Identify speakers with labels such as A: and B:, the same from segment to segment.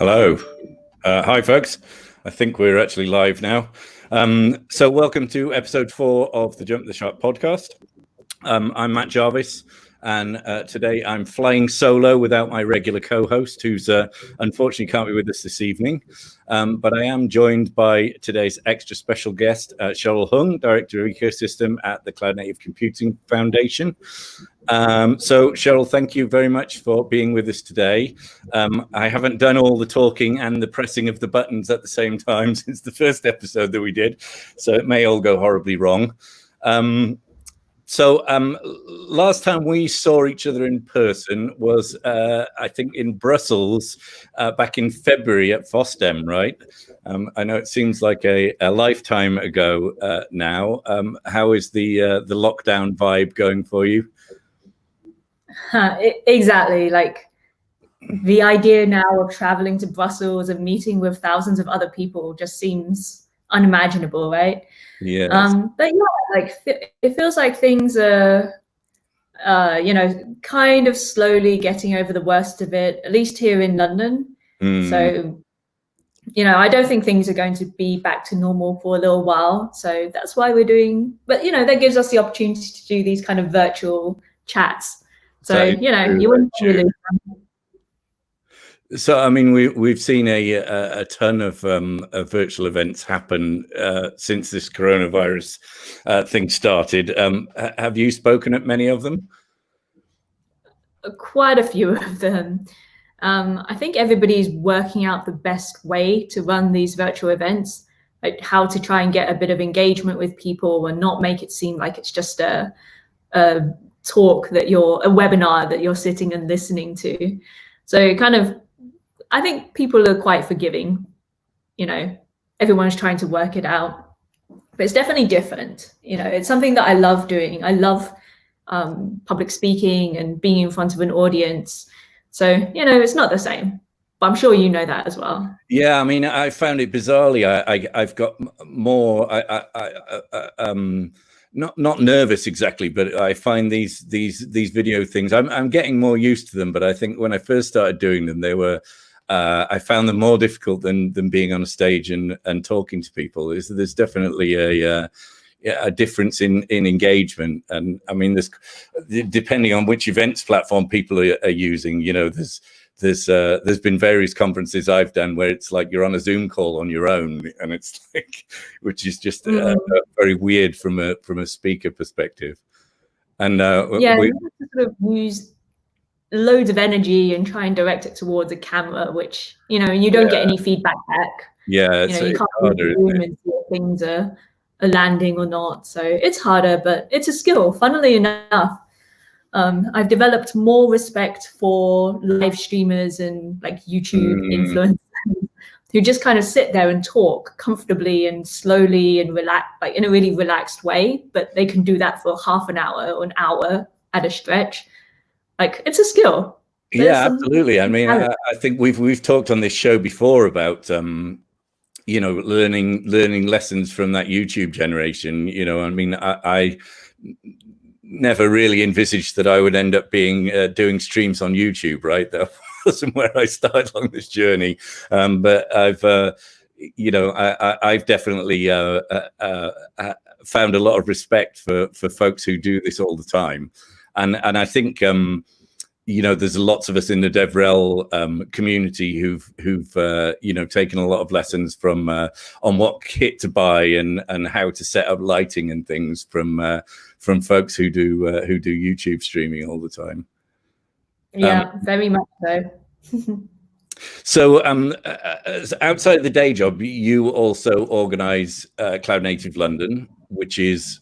A: Hello. Hi, folks. I think we're actually live now. So welcome to episode 4 of the Jump the Shark podcast. I'm Matt Jarvis, and today I'm flying solo without my regular co-host, who's unfortunately can't be with us this evening. But I am joined by today's extra special guest, Cheryl Hung, Director of Ecosystem at the Cloud Native Computing Foundation. So Cheryl, thank you very much for being with us today. I haven't done all the talking and the pressing of the buttons at the same time since the first episode that we did, so it may all go horribly wrong. So last time we saw each other in person was, I think, in Brussels back in February at FOSDEM, right? I know it seems like a lifetime ago now. How is the lockdown vibe going for you?
B: Exactly. Like the idea now of traveling to Brussels and meeting with thousands of other people just seems unimaginable, right?
A: Yeah.
B: But yeah, like it feels like things are, kind of slowly getting over the worst of it, at least here in London. So, I don't think things are going to be back to normal for a little while. So that's why we're doing, but that gives us the opportunity to do these kind of virtual chats. So, you wouldn't really lose them.
A: So, I mean, we've seen a ton of virtual events happen since this coronavirus thing started. Have you spoken at many of them?
B: Quite a few of them. I think everybody's working out the best way to run these virtual events, like how to try and get a bit of engagement with people and not make it seem like it's just a talk a webinar that you're sitting and listening to. So I think people are quite forgiving. Everyone's trying to work it out, but it's definitely different. It's something that I love doing. I love public speaking and being in front of an audience. So, it's not the same, but I'm sure you know that as well.
A: Yeah, I mean, I found it bizarrely. I've got more. Not nervous exactly, but I find these video things. I'm getting more used to them. But I think when I first started doing them, they were. I found them more difficult than being on a stage and talking to people. There's definitely a difference in engagement, and I mean, there's depending on which events platform people are using. There's been various conferences I've done where it's like you're on a Zoom call on your own, and it's like, which is just very weird from a speaker perspective. And
B: you have to sort of use loads of energy and try and direct it towards a camera, which you don't get any feedback back.
A: Yeah,
B: you can't harder, Zoom and see if things are landing or not. So it's harder, but it's a skill. Funnily enough, I've developed more respect for live streamers and like YouTube influencers who just kind of sit there and talk comfortably and slowly and relax, like in a really relaxed way, but they can do that for half an hour or an hour at a stretch. Like, it's a skill.
A: Yeah, absolutely. I mean, I think we've talked on this show before about learning lessons from that YouTube generation. I mean, I never really envisaged that I would end up doing streams on YouTube, right? That wasn't where I started on this journey. But I've definitely found a lot of respect for folks who do this all the time. And I think there's lots of us in the DevRel community who've taken a lot of lessons from on what kit to buy and how to set up lighting and things from folks who do YouTube streaming all the time.
B: Yeah, very much so.
A: So outside the day job, you also organize Cloud Native London, which is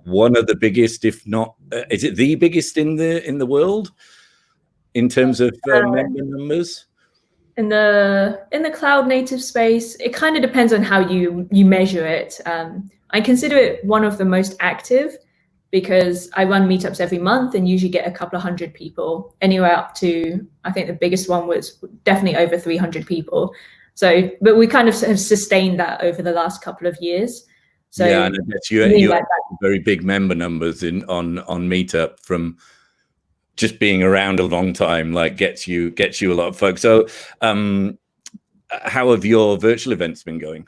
A: one of the biggest, if not, is it the biggest in the world in terms of member numbers?
B: In the cloud native space, it kind of depends on how you measure it. I consider it one of the most active because I run meetups every month and usually get a couple of hundred people, anywhere up to, I think the biggest one was definitely over 300 people. So, but we kind of have sustained that over the last couple of years. So
A: yeah, and I guess you have very big member numbers on Meetup from just being around a long time, like gets you a lot of folks. So how have your virtual events been going?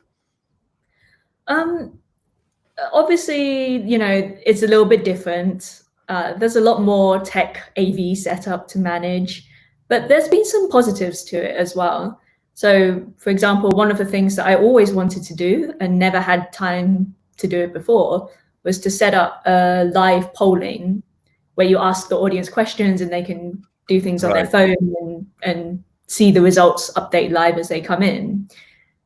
B: Obviously, it's a little bit different. There's a lot more tech AV setup to manage, but there's been some positives to it as well. So, for example, one of the things that I always wanted to do and never had time to do it before was to set up a live polling where you ask the audience questions and they can do things on their phone and see the results update live as they come in.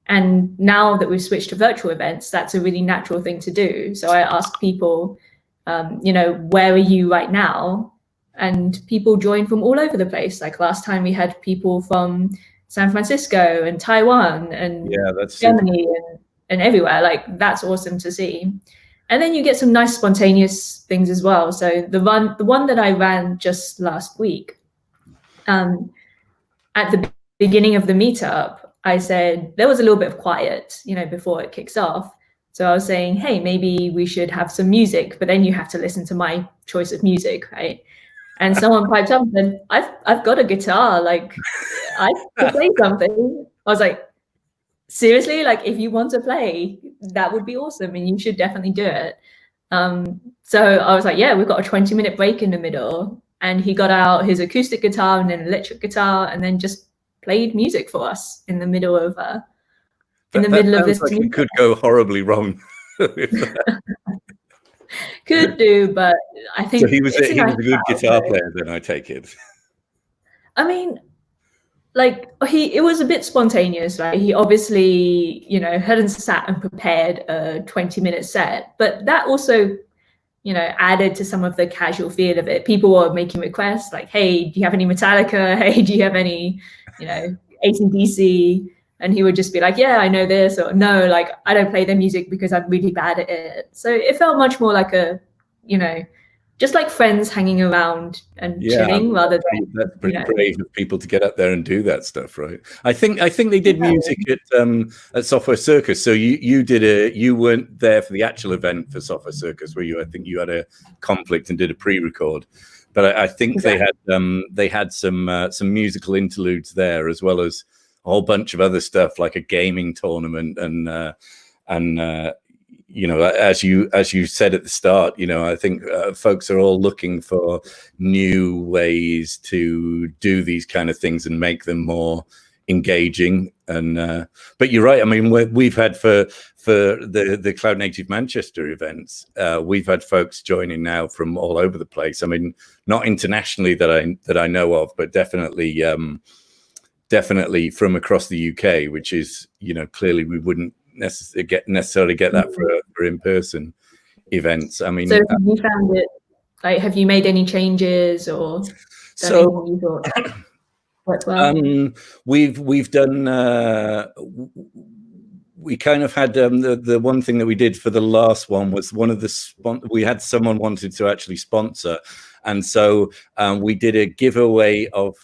B: And now that we've switched to virtual events, that's a really natural thing to do. So I ask people, where are you right now? And people join from all over the place. Like last time we had people from San Francisco and Taiwan and Germany and everywhere. Like that's awesome to see. And then you get some nice spontaneous things as well. So the one that I ran just last week, at the beginning of the meetup, I said there was a little bit of quiet, before it kicks off. So I was saying, hey, maybe we should have some music, but then you have to listen to my choice of music, right? And someone piped up and said, I've got a guitar, like I could play something. I was like, seriously, like if you want to play, that would be awesome and you should definitely do it. So I was like, yeah, we've got a 20-minute break in the middle. And he got out his acoustic guitar and an electric guitar and then just played music for us in the middle of this.
A: Like it could go horribly wrong.
B: Could do, but I think
A: so he was a good guitar player. Then I take it.
B: I mean, like it was a bit spontaneous, right? He obviously, hadn't sat and prepared a 20-minute set, but that also, added to some of the casual feel of it. People were making requests like, hey, do you have any Metallica? Hey, do you have any, AC/DC? And he would just be like, yeah, I know this, or no, like I don't play their music because I'm really bad at it. So it felt much more like a, just like friends hanging around and chilling rather than.
A: That's pretty brave of people to get up there and do that stuff, right? I think they did music at Software Circus. So you weren't there for the actual event for Software Circus, where I think you had a conflict and did a pre-record. But I think they had some musical interludes there, as well as a whole bunch of other stuff like a gaming tournament and as you said at the start, I think folks are all looking for new ways to do these kind of things and make them more engaging. And but you're right. I mean, we've had for the Cloud Native Manchester events, we've had folks joining now from all over the place. I mean, not internationally that I know of, but definitely from across the UK, which is clearly we wouldn't necessarily get that for in-person events. I mean,
B: so have you found it, like, have you made any changes or
A: so
B: you thought worked well?
A: We've done we kind of had the one thing that we did for the last one was we had someone wanted to actually sponsor, and so we did a giveaway of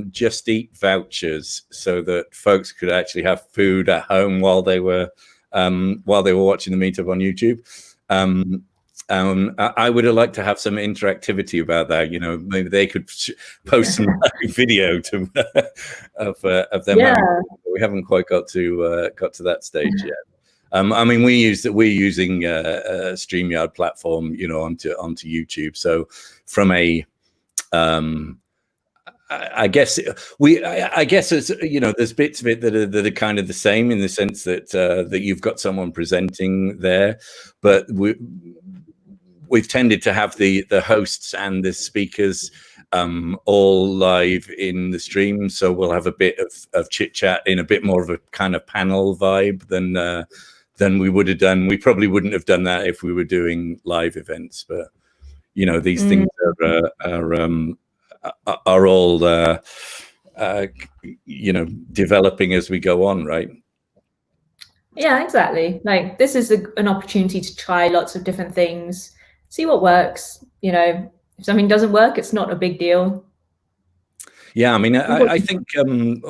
A: Just Eat vouchers so that folks could actually have food at home while they were watching the meetup on YouTube. I would have liked to have some interactivity about that. Maybe they could post some video of them.
B: Yeah.
A: We haven't quite got to that stage yet. I mean, we're using a StreamYard platform, onto YouTube. So from a I guess it's there's bits of it that are kind of the same in the sense that you've got someone presenting there, but we've tended to have the hosts and the speakers all live in the stream, so we'll have a bit of chit chat in a bit more of a kind of panel vibe than we would have done. We probably wouldn't have done that if we were doing live events, but these things are all developing as we go on, right?
B: Yeah, exactly. Like this is an opportunity to try lots of different things, see what works. If something doesn't work, it's not a big deal.
A: Yeah, I mean, I think one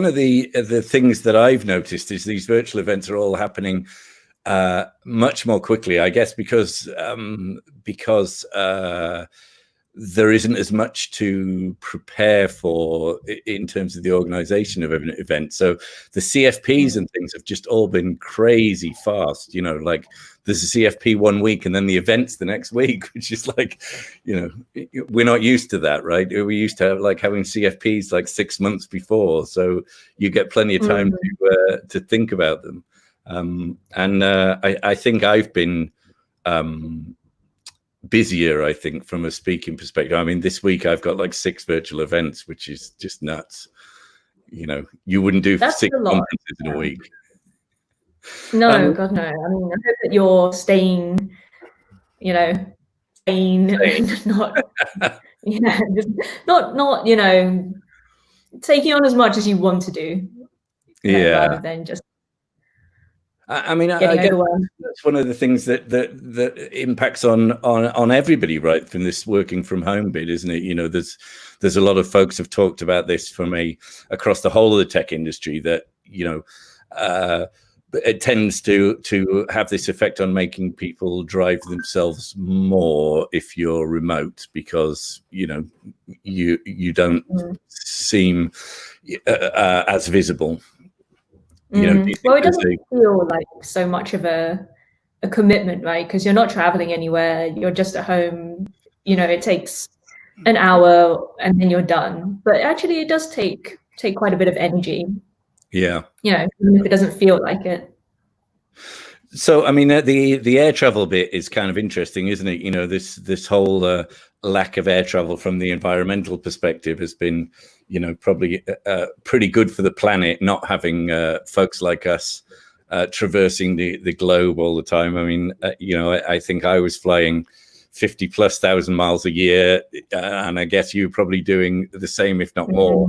A: of the things that I've noticed is these virtual events are all happening there isn't as much to prepare for in terms of the organization of an event. So the CFPs and things have just all been crazy fast, you know, like there's a CFP 1 week and then the event's the next week, which is like, you know, we're not used to that, right? We used to have like having CFPs like 6 months before. So you get plenty of time to think about them. I think I've been busier, I think, from a speaking perspective. I mean, this week I've got like 6 virtual events, which is just nuts. You know, you wouldn't do 6 conferences in a week.
B: No, God, no. I mean, I hope that you're staying, you know, sane. Not, yeah, just not, you know, taking on as much as you want to do.
A: Yeah.
B: Rather than just.
A: I mean, I guess that's one of the things that impacts on everybody, right? From this working from home bit, isn't it? You know, there's a lot of folks have talked about this from across the whole of the tech industry that, you know, it tends to have this effect on making people drive themselves more if you're remote, because, you know, you don't seem as visible. You know,
B: well, it doesn't feel like so much of a commitment, right? Because you're not traveling anywhere, you're just at home. You know, it takes an hour and then you're done. But actually, it does take quite a bit of energy.
A: Yeah.
B: You know, even if it doesn't feel like it.
A: So, I mean, the air travel bit is kind of interesting, isn't it? You know, this whole lack of air travel from the environmental perspective has been, you know, probably pretty good for the planet, not having folks like us traversing the globe all the time. I mean, you know, I think I was flying 50,000+ miles a year, and I guess you're probably doing the same, if not more.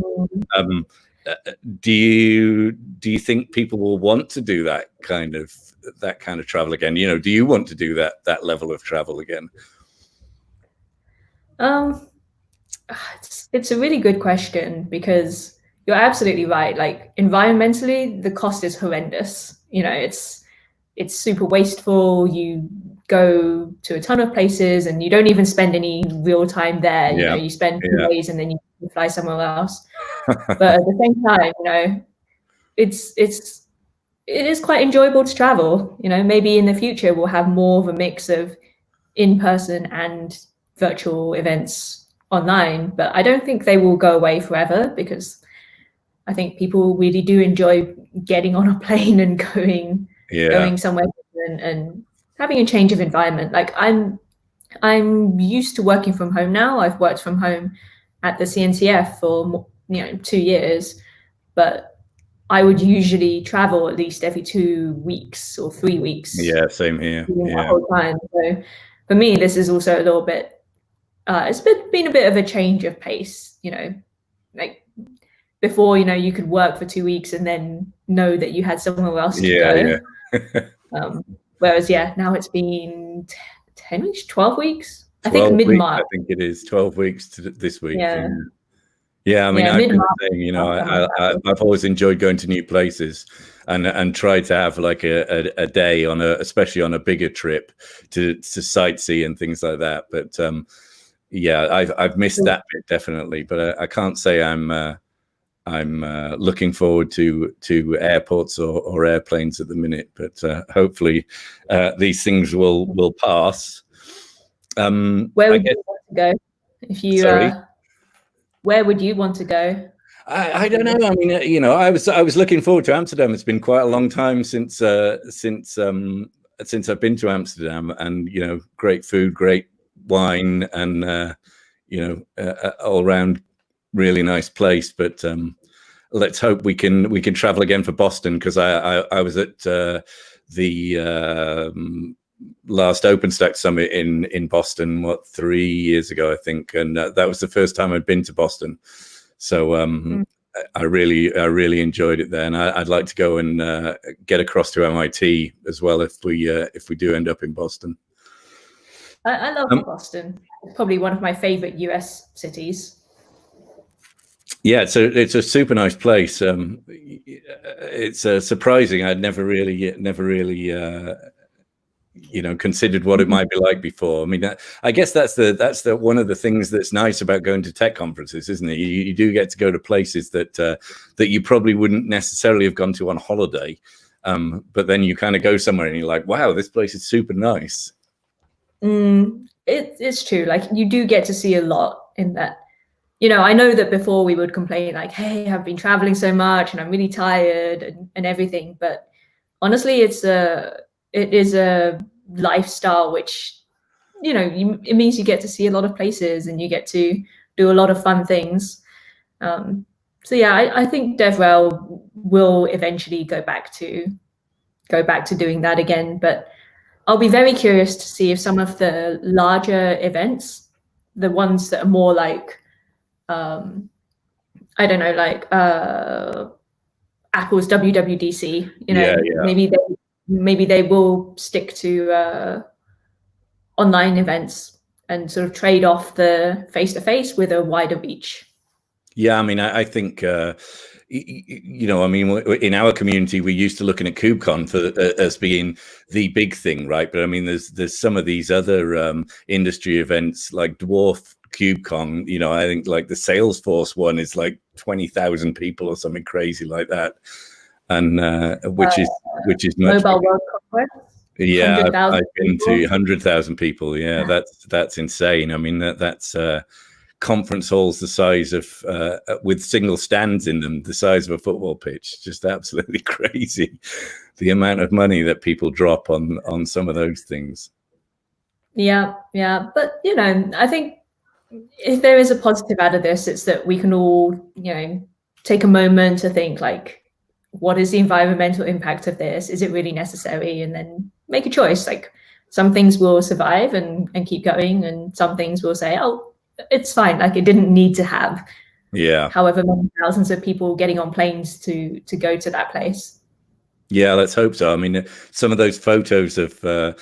A: Do you think people will want to do that kind of travel again? You know, do you want to do that level of travel again?
B: It's a really good question, because you're absolutely right. Like, environmentally, the cost is horrendous. You know, it's super wasteful. You go to a ton of places and you don't even spend any real time there. You know, you spend 2 days and then you fly somewhere else. But at the same time, you know, it is quite enjoyable to travel. You know, maybe in the future we'll have more of a mix of in-person and virtual events online, but I don't think they will go away forever, because I think people really do enjoy getting on a plane and going somewhere different and having a change of environment. Like, I'm used to working from home now. I've worked from home at the Cncf for 2 years, but I would usually travel at least every 2 weeks or 3 weeks.
A: Yeah, same here.
B: The whole time. So for me, this is also a little bit. It's been a bit of a change of pace. You know, like before, you know, you could work for 2 weeks and then know that you had somewhere else to go. Whereas, now it's been 10 weeks, 12 weeks. I think mid-March.
A: I think it is 12 weeks to this week.
B: Yeah,
A: I mean, I've been saying, you know, I've always enjoyed going to new places and try to have like a day especially on a bigger trip to sightsee and things like that. But I've missed that bit definitely. But I can't say I'm looking forward to airports or airplanes at the minute. But hopefully these things will pass.
B: Where would you want to go if you?
A: Sorry?
B: Where would you want to go?
A: I don't know. I mean, you know, I was looking forward to Amsterdam. It's been quite a long time since I've been to Amsterdam, and you know, great food, great wine, and you know, all around really nice place. But let's hope we can travel again for Boston, because I was at the last OpenStack Summit in Boston 3 years ago, I think, and that was the first time I'd been to Boston. So I really enjoyed it there, and I'd like to go and get across to MIT as well if we do end up in Boston.
B: I love Boston. It's probably one of my favorite US cities.
A: Yeah, it's a super nice place. It's surprising. I'd never really considered what it might be like before. I mean, I guess that's the one of the things that's nice about going to tech conferences, isn't it? You do get to go to places that you probably wouldn't necessarily have gone to on holiday, but then you kind of go somewhere and you're like, wow, this place is super nice.
B: It's true. Like, you do get to see a lot in that. I know that before we would complain like, hey, I've been traveling so much and I'm really tired and everything. But honestly, it is a lifestyle which, it means you get to see a lot of places and you get to do a lot of fun things. So yeah, I think DevRel will eventually go back to doing that again. But I'll be very curious to see if some of the larger events, the ones that are more like, I don't know, like Apple's WWDC, maybe they will stick to online events and sort of trade off the face-to-face with a wider reach.
A: Yeah, I mean, I think, in our community, we're used to looking at KubeCon as being the big thing, right? But I mean, there's some of these other industry events like Dwarf KubeCon. I think like the Salesforce one is like 20,000 people or something crazy like that, and which is much
B: Mobile World Congress.
A: Yeah, I've been to 100,000 people. Yeah, that's insane. I mean, that's conference halls the size of with single stands in them, the size of a football pitch. Just absolutely crazy, the amount of money that people drop on some of those things.
B: Yeah, but I think if there is a positive out of this, it's that we can all take a moment to think like, what is the environmental impact of this? Is it really necessary? And then make a choice. Like, some things will survive and keep going, and some things will say, oh, it's fine. Like, it didn't need to have however many thousands of people getting on planes to go to that place.
A: Yeah, let's hope so. I mean, some of those photos of air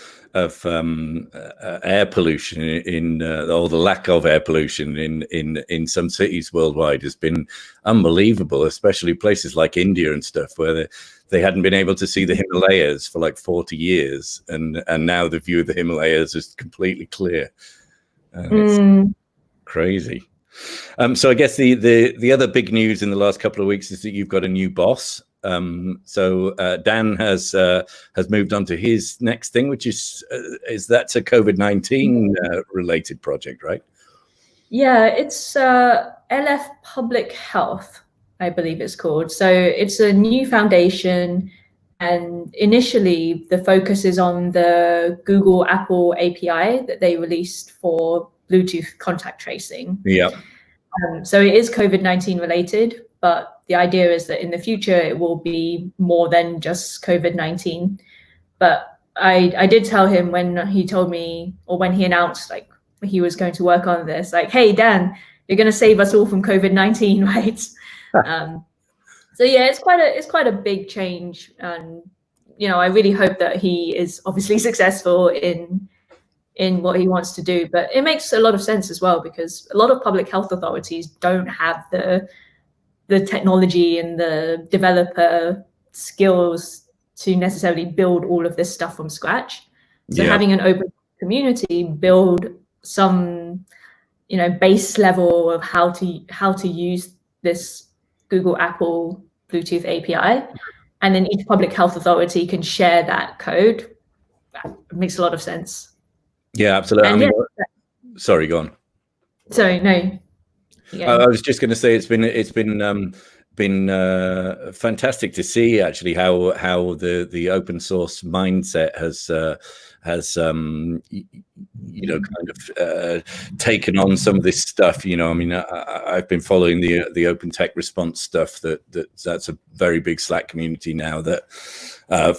A: pollution or the lack of air pollution in some cities worldwide has been unbelievable, especially places like India and stuff, where they hadn't been able to see the Himalayas for like 40 years, and now the view of the Himalayas is completely clear. It's crazy. So I guess the other big news in the last couple of weeks is that you've got a new boss. So Dan has moved on to his next thing, which is that's a COVID-19 related project, right?
B: Yeah, it's LF Public Health, I believe it's called. So it's a new foundation, and initially the focus is on the Google Apple API that they released for Bluetooth contact tracing.
A: Yeah.
B: So it is COVID-19 related, but the idea is that in the future it will be more than just COVID-19. But I did tell him when he told me, or when he announced like he was going to work on this, like, hey Dan, you're going to save us all from COVID-19, right? So yeah, it's quite a big change, and I really hope that he is obviously successful in what he wants to do. But it makes a lot of sense as well, because a lot of public health authorities don't have the technology and the developer skills to necessarily build all of this stuff from scratch. So having an open community build some base level of how to use this Google Apple Bluetooth API, and then each public health authority can share that code. That makes a lot of sense.
A: Yeah, absolutely. Sorry, go on.
B: Sorry, no. Yeah.
A: I was just going to say it's been fantastic to see actually how the open source mindset has kind of taken on some of this stuff. I mean, I've been following the open tech response stuff. That's a very big Slack community now that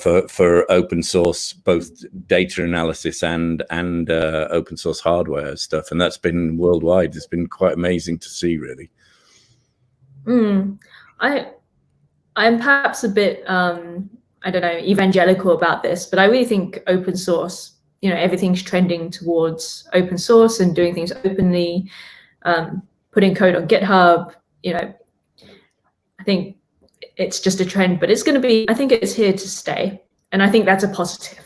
A: for open source, both data analysis and open source hardware stuff, and that's been worldwide. It's been quite amazing to see, really.
B: I'm perhaps a bit I don't know, evangelical about this, but I really think open source, everything's trending towards open source and doing things openly, putting code on GitHub. I think it's just a trend, but it's going to be, I think it's here to stay. And I think that's a positive.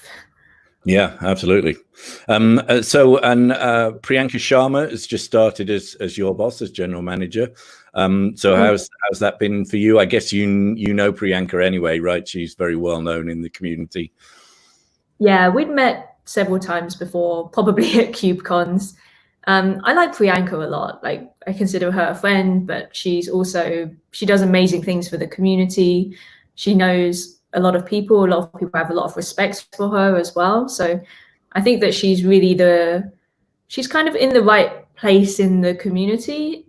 A: Yeah, absolutely. Priyanka Sharma has just started as your boss, as general manager. So how's that been for you? I guess you know Priyanka anyway, right? She's very well known in the community.
B: Yeah, we'd met several times before, probably at KubeCons. I like Priyanka a lot. Like, I consider her a friend, but she does amazing things for the community. She knows a lot of people. A lot of people have a lot of respect for her as well. So I think that she's kind of in the right place in the community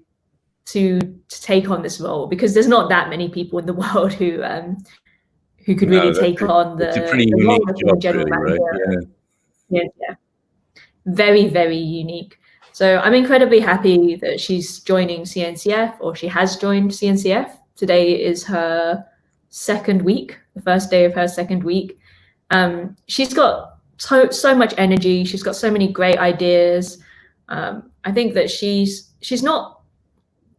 B: to take on this role, because there's not that many people in the world who could really take on
A: it's a
B: the
A: pretty
B: role
A: unique
B: of
A: job,
B: general
A: really,
B: manager.
A: right?
B: Yeah. Very, very unique. So I'm incredibly happy that she's joining CNCF, or she has joined CNCF. Today is her second week, the first day of her second week. She's got so much energy. She's got so many great ideas. I think that she's not,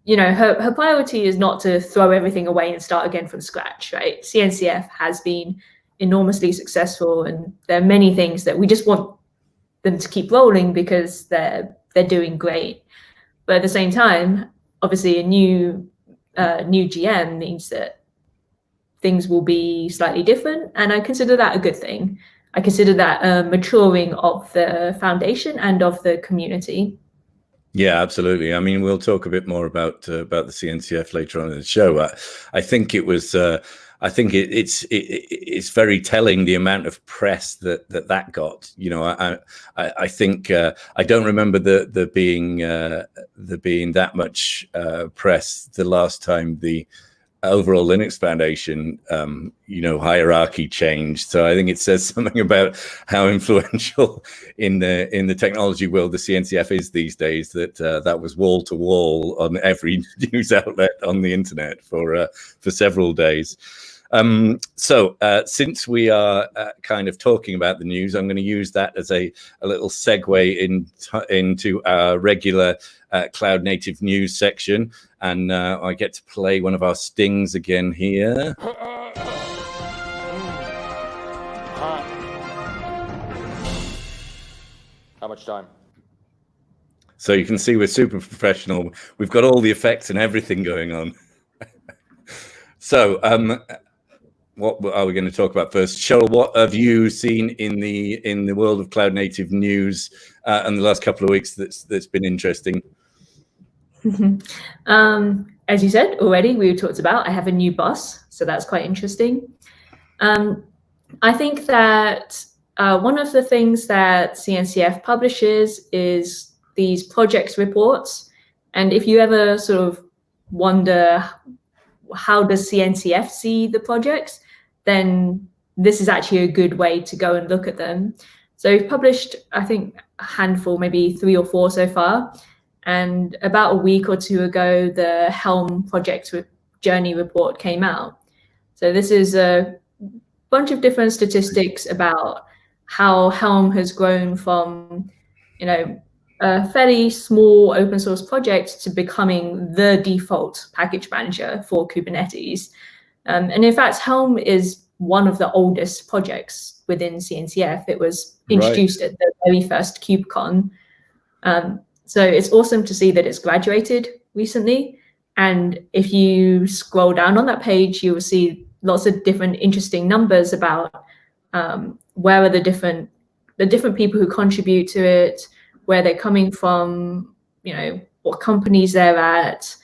B: her priority is not to throw everything away and start again from scratch, right? CNCF has been enormously successful, and there are many things that we just want them to keep rolling because they're doing great. But at the same time, obviously, a new GM means that things will be slightly different, and I consider that a good thing. I consider that a maturing of the foundation and of the community.
A: Yeah, absolutely. I mean, we'll talk a bit more about the CNCF later on in the show. I think it was. I think it's very telling the amount of press that got. I think I don't remember there being that much press the last time the overall Linux Foundation, hierarchy changed. So I think it says something about how influential in the technology world the CNCF is these days. That was wall to wall on every news outlet on the internet for several days. Since we are kind of talking about the news, I'm going to use that as a little segue into our regular cloud native news section, and I get to play one of our stings again here.
C: How much time?
A: So you can see we're super professional. We've got all the effects and everything going on. So what are we going to talk about first? Cheryl, what have you seen in the world of cloud native news in the last couple of weeks that's been interesting?
B: As you said already, we talked about, I have a new boss, so that's quite interesting. I think that one of the things that CNCF publishes is these projects reports. And if you ever sort of wonder, how does CNCF see the projects, then this is actually a good way to go and look at them. So we've published, I think, a handful, maybe 3 or 4 so far. And about a week or 2 ago, the Helm project journey report came out. So this is a bunch of different statistics about how Helm has grown from, a fairly small open source project to becoming the default package manager for Kubernetes. And in fact, Helm is one of the oldest projects within CNCF. It was introduced at the very first KubeCon. So it's awesome to see that it's graduated recently. And if you scroll down on that page, you will see lots of different interesting numbers about where are the different people who contribute to it, where they're coming from, what companies they're at.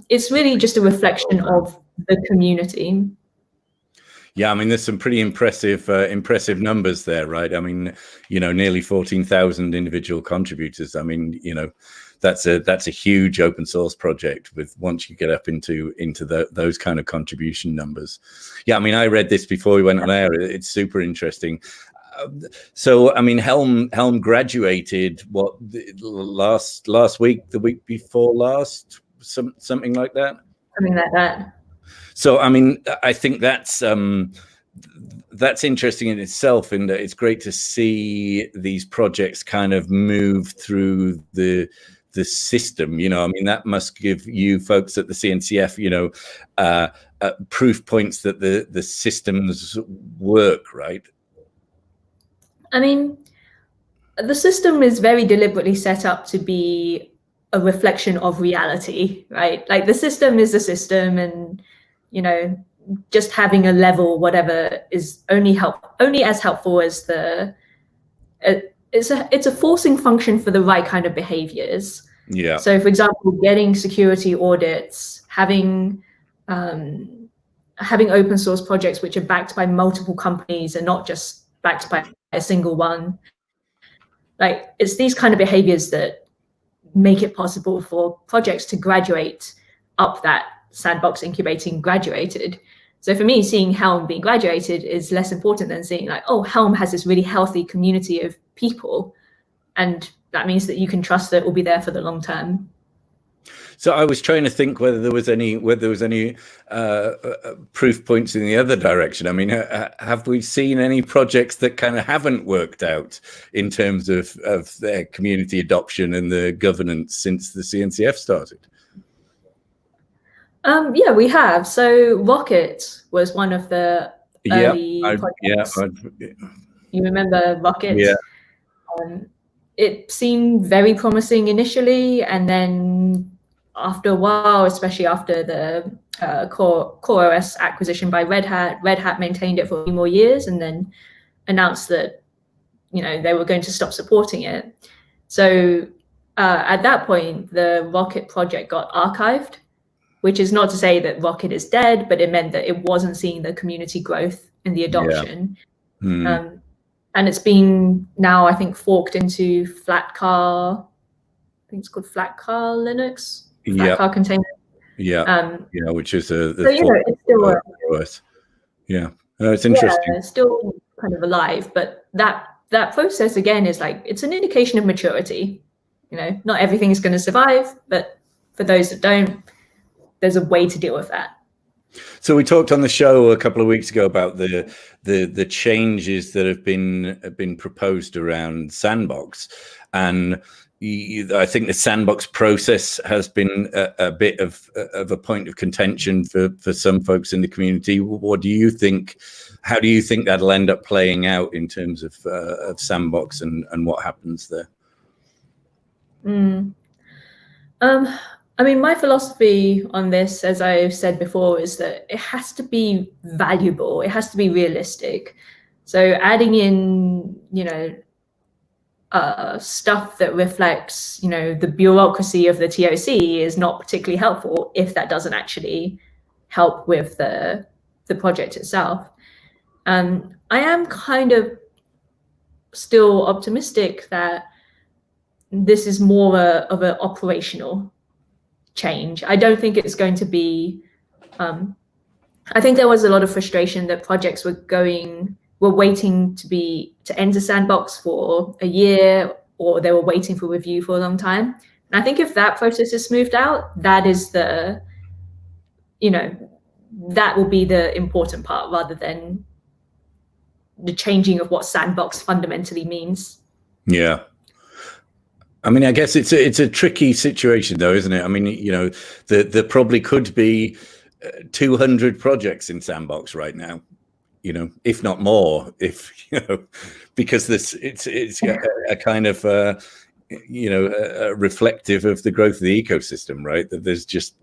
B: It's really just a reflection of the community.
A: Yeah, I mean, there's some pretty impressive numbers there, right? I mean, nearly 14,000 individual contributors. I mean, that's a huge open source project once you get up into those kind of contribution numbers. Yeah, I mean, I read this before we went on air. It's super interesting. So, I mean, Helm graduated last week, the week before last, something like that.
B: Something like that.
A: So, I mean, I think that's interesting in itself, and it's great to see these projects kind of move through the system. I mean, that must give you folks at the CNCF, proof points that the systems work, right?
B: I mean, the system is very deliberately set up to be a reflection of reality, right? Like the system is a system, and just having a level, whatever, is only as helpful as it's a forcing function for the right kind of behaviors.
A: Yeah.
B: So, for example, getting security audits, having open source projects which are backed by multiple companies and not just backed by a single one. Like, it's these kind of behaviors that make it possible for projects to graduate up that sandbox incubating graduated. So for me, seeing Helm being graduated is less important than seeing like, oh, Helm has this really healthy community of people, and that means that you can trust that it will be there for the long term.
A: So I was trying to think whether there was any proof points in the other direction. I mean, have we seen any projects that kind of haven't worked out in terms of their community adoption and the governance since the CNCF started?
B: Yeah, we have. So Rocket was one of the early projects. You remember Rocket?
A: Yeah.
B: It seemed very promising initially, and then after a while, especially after the CoreOS acquisition by Red Hat maintained it for a few more years and then announced that they were going to stop supporting it. So at that point, the Rocket project got archived, which is not to say that Rocket is dead, but it meant that it wasn't seeing the community growth and the adoption.
A: Yeah.
B: And it's been now, I think, forked into Flatcar. I think it's called Flatcar Linux. Flatcar container.
A: Yeah. Which is
B: it's still
A: OS. Yeah. It's interesting.
B: Yeah, it's still kind of alive, but that process again is like, it's an indication of maturity. Not everything is going to survive, but for those that don't, there's a way to deal with that.
A: So we talked on the show a couple of weeks ago about the changes that have been proposed around Sandbox, and I think the Sandbox process has been a bit of a point of contention for some folks in the community. What do you think? How do you think that'll end up playing out in terms of Sandbox and what happens there?
B: I mean, my philosophy on this, as I've said before, is that it has to be valuable. It has to be realistic. So adding in, stuff that reflects, the bureaucracy of the TOC is not particularly helpful if that doesn't actually help with the project itself. I am kind of still optimistic that this is more of an operational change. I don't think it's going to be. I think there was a lot of frustration that projects were waiting to enter Sandbox for a year, or they were waiting for review for a long time. And I think if that process is smoothed out, that is that will be the important part, rather than the changing of what Sandbox fundamentally means.
A: Yeah. I mean, I guess it's a tricky situation, though, isn't it? I mean, there probably could be 200 projects in Sandbox right now, if not more, because it's a kind of reflective of the growth of the ecosystem, right? That there's just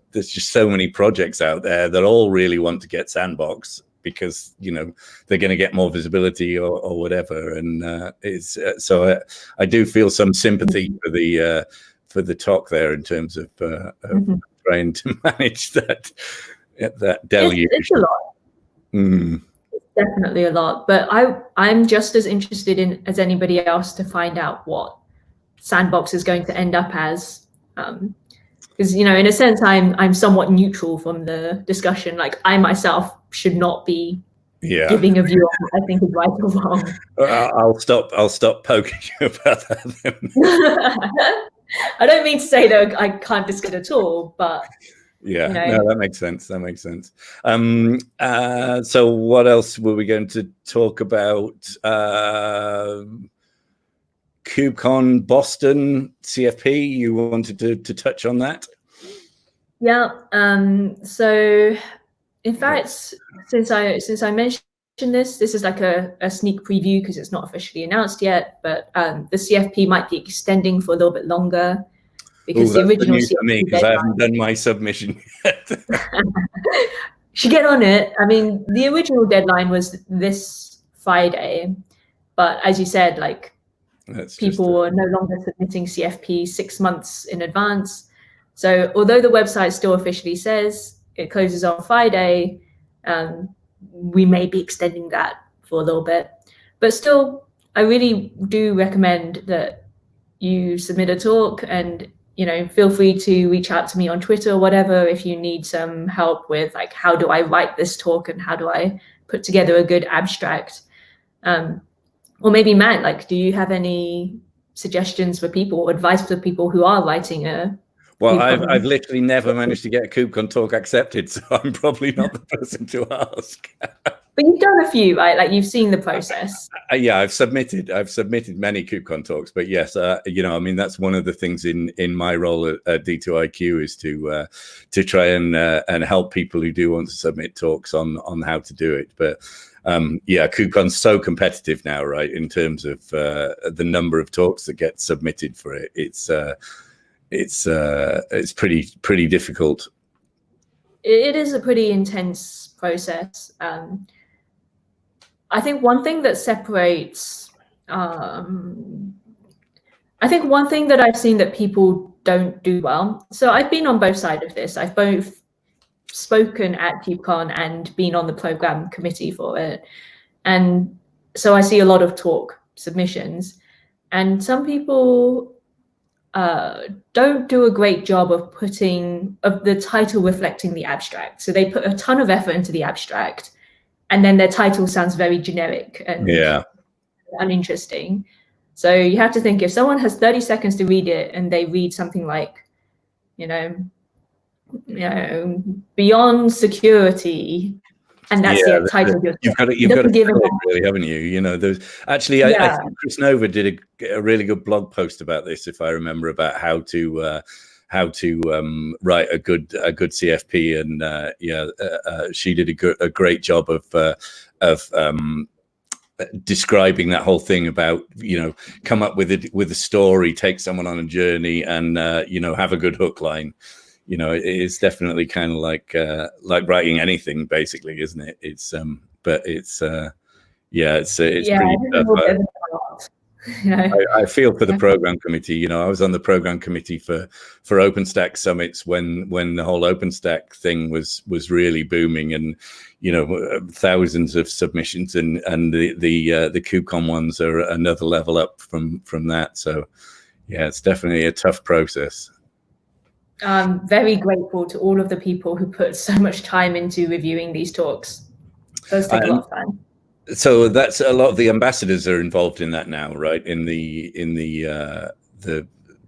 A: so many projects out there that all really want to get Sandbox because they're going to get more visibility or whatever, and so I do feel some sympathy for the talk there in terms of trying to manage that deluge.
B: It's a lot. It's definitely a lot, but I'm just as interested as anybody else to find out what Sandbox is going to end up as. Because in a sense, I'm somewhat neutral from the discussion. Like, I myself should not be giving a view on what I think is right or wrong.
A: I'll stop poking you about that.
B: I don't mean to say that I can't discuss at all, but
A: no, that makes sense. So what else were we going to talk about? KubeCon Boston CFP, you wanted to touch on that?
B: Yeah. So in fact, since I mentioned this. This is like a sneak preview because it's not officially announced yet, but the CFP might be extending for a little bit longer because the original
A: news for me, because I haven't done my submission yet.
B: Should get on it. I mean, the original deadline was this Friday, but as you said, like people are no longer submitting CFP 6 months in advance. So although the website still officially says it closes on Friday, we may be extending that for a little bit. But still, I really do recommend that you submit a talk, and feel free to reach out to me on Twitter or whatever if you need some help with like, how do I write this talk and how do I put together a good abstract? Or maybe Matt, like, do you have any suggestions for people or advice for people who are writing a
A: Well, I've literally never managed to get a KubeCon talk accepted, so I'm probably not the person to ask.
B: But you've done a few, right? Like, you've seen the process.
A: Yeah, I've submitted many KubeCon talks, but yes, I mean, that's one of the things in my role at D2IQ is to try and help people who do want to submit talks on how to do it. But yeah, KubeCon's so competitive now, right? In terms of the number of talks that get submitted for it, it's pretty difficult.
B: It is a pretty intense process. I think one thing that separates, I think one thing that I've seen that people don't do well. So I've been on both sides of this. I've both spoken at KubeCon and been on the program committee for it. And so I see a lot of talk submissions, and some people don't do a great job of the title reflecting the abstract. So they put a ton of effort into the abstract, and then their title sounds very generic and uninteresting. So you have to think, if someone has 30 seconds to read it and they read something like, beyond security, and that's the title.
A: You've got to give it, really, haven't you? There's actually, I think Chris Nova did a really good blog post about this, if I remember, about how to write a good CFP, and she did a great job of describing that whole thing about come up with a story, take someone on a journey, and have a good hook line. It is definitely kind of like writing anything, basically, isn't it? It's it's pretty tough. I feel for the program committee. I was on the program committee for OpenStack summits when the whole OpenStack thing was really booming, and thousands of submissions, and the KubeCon ones are another level up from that. So yeah, it's definitely a tough process.
B: I'm very grateful to all of the people who put so much time into reviewing these talks. Those take a lot of time.
A: So that's a lot of the ambassadors are involved in that now, right? In the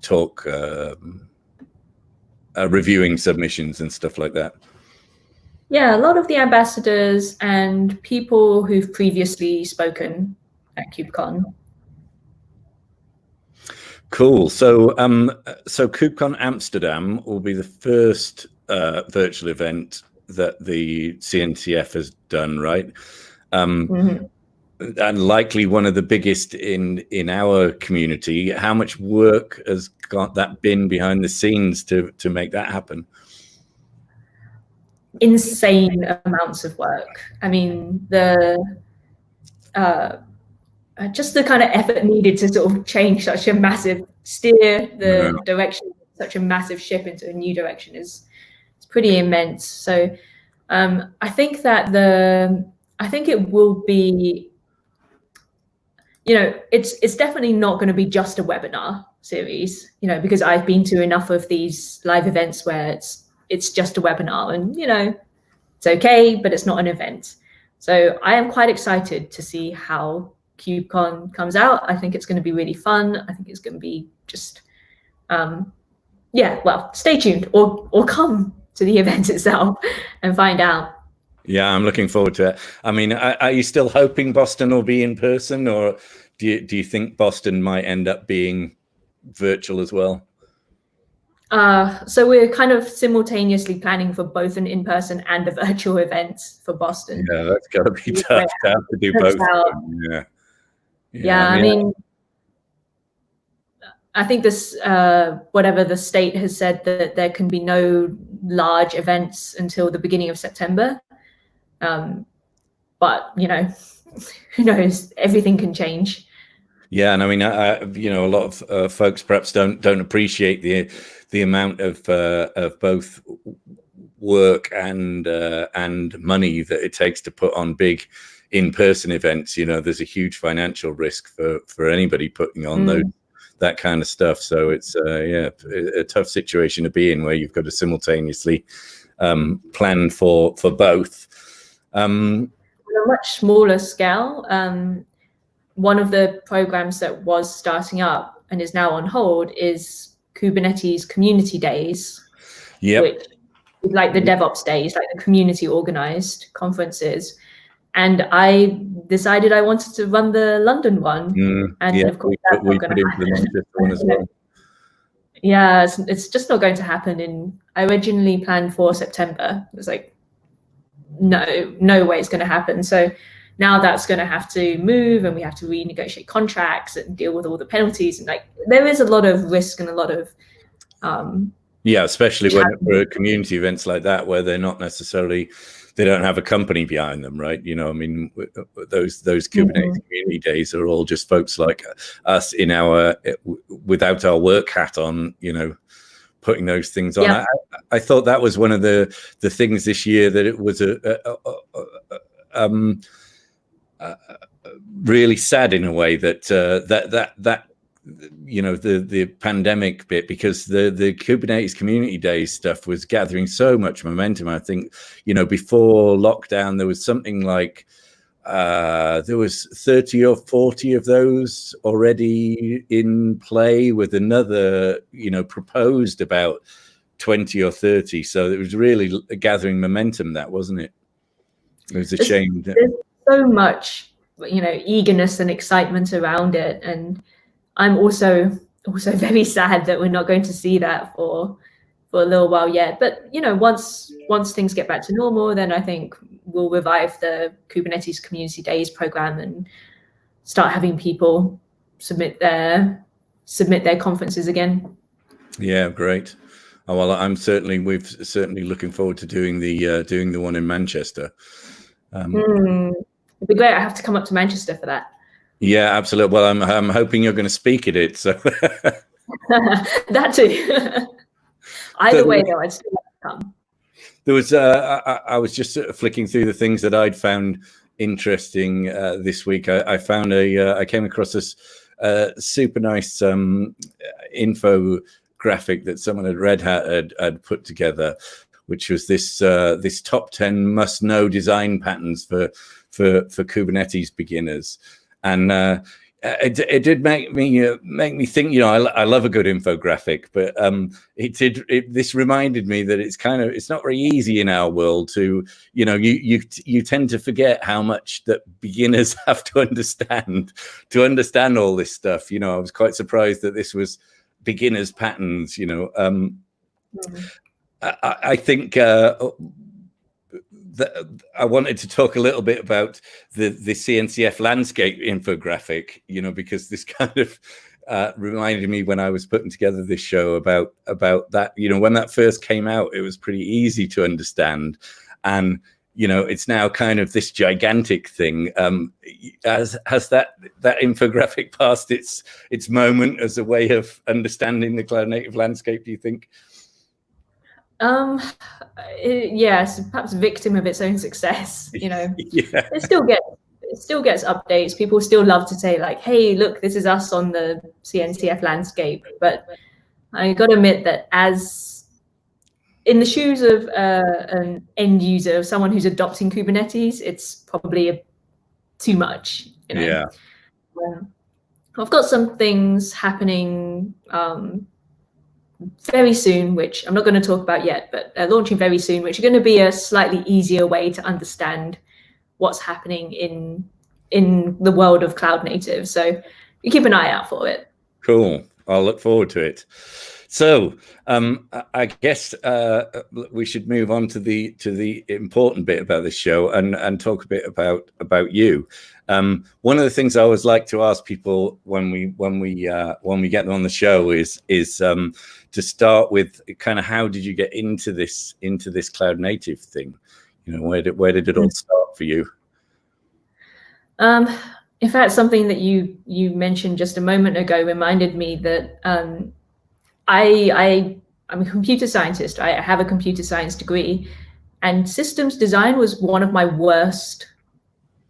A: talk, reviewing submissions and stuff like that.
B: Yeah, a lot of the ambassadors and people who've previously spoken at KubeCon.
A: Cool. So KubeCon Amsterdam will be the first virtual event that the Cncf has done, right? And likely one of the biggest in our community. How much work has that been behind the scenes to make that happen?
B: Insane amounts of work. I mean, just the kind of effort needed to sort of steer the direction of such a massive ship into a new direction is pretty immense. So I think that I think it will be, it's definitely not going to be just a webinar series, because I've been to enough of these live events where it's just a webinar, and it's okay, but it's not an event. So I am quite excited to see how KubeCon comes out. I think it's going to be really fun. I think it's going to be just, stay tuned or come to the event itself and find out.
A: Yeah, I'm looking forward to it. I mean, are you still hoping Boston will be in person, or do you think Boston might end up being virtual as well?
B: So we're kind of simultaneously planning for both an in-person and a virtual event for Boston.
A: Yeah, that's got to be tough to have to do both.
B: Yeah. I mean, I think this, whatever the state has said, that there can be no large events until the beginning of September. But, you know, who knows? Everything can change.
A: Yeah, and I mean, a lot of folks perhaps don't appreciate the amount of both work and money that it takes to put on big in-person events. You know, there's a huge financial risk for anybody putting on that kind of stuff. So it's a tough situation to be in, where you've got to simultaneously plan for both.
B: On a much smaller scale, one of the programs that was starting up and is now on hold is Kubernetes community days, which is like the DevOps days, like the community organized conferences. And I decided I wanted to run the London one. Of course, that's not going to happen. Yeah, it's just not going to happen. I originally planned for September. It was like, no way it's going to happen. So now that's going to have to move, and we have to renegotiate contracts and deal with all the penalties. And like, there is a lot of risk and a lot of
A: especially when for community events like that, where they're not necessarily, they don't have a company behind them, right? You know, I mean, those Kubernetes community days are all just folks like us in our without our work hat on, you know, putting those things on. I thought that was one of the things this year, that it was really sad in a way that you know, the pandemic bit, because the Kubernetes community days stuff was gathering so much momentum. I think, you know, before lockdown there was something like there was 30 or 40 of those already in play, with another, you know, proposed about 20 or 30. So it was really gathering momentum, that, wasn't it? It was a shame.
B: There's so much, you know, eagerness and excitement around it, and I'm also very sad that we're not going to see that for a little while yet. But, you know, once things get back to normal, then I think we'll revive the Kubernetes Community Days program and start having people submit their conferences again.
A: Yeah, great. Oh, well, we're certainly looking forward to doing the one in Manchester.
B: It'd be great. I have to come up to Manchester for that.
A: Yeah, absolutely. Well, I'm hoping you're going to speak at it. So
B: that too. Either way, though, I'd still like to come.
A: There was I was just flicking through the things that I'd found interesting this week. I found I came across this super nice infographic that someone at Red Hat had put together, which was this top 10 must-know design patterns for Kubernetes beginners. And it did make me think. You know, I love a good infographic, but this reminded me that it's not very easy in our world to, you know, you tend to forget how much that beginners have to understand all this stuff. You know, I was quite surprised that this was beginners patterns. You know, I think. I wanted to talk a little bit about the CNCF landscape infographic, you know, because this kind of reminded me when I was putting together this show about that. You know, when that first came out, it was pretty easy to understand, and you know, it's now kind of this gigantic thing. Has that infographic passed its moment as a way of understanding the cloud native landscape, do you think?
B: Yes, perhaps victim of its own success. You know, it still gets updates. People still love to say like, "Hey, look, this is us on the CNCF landscape." But I got to admit that, as in the shoes of an end user, of someone who's adopting Kubernetes, it's probably too much. You know? Yeah. I've got some things happening. Very soon, which I'm not going to talk about yet, but launching very soon, which are going to be a slightly easier way to understand what's happening in the world of cloud native. So you keep an eye out for it.
A: Cool. I'll look forward to it. So I guess we should move on to the important bit about this show and talk a bit about you. One of the things I always like to ask people when we get them on the show is to start with kind of how did you get into this cloud native thing? You know, where did it all start for you?
B: In fact, something that you mentioned just a moment ago reminded me that I'm a computer scientist. I have a computer science degree, and systems design was one of my worst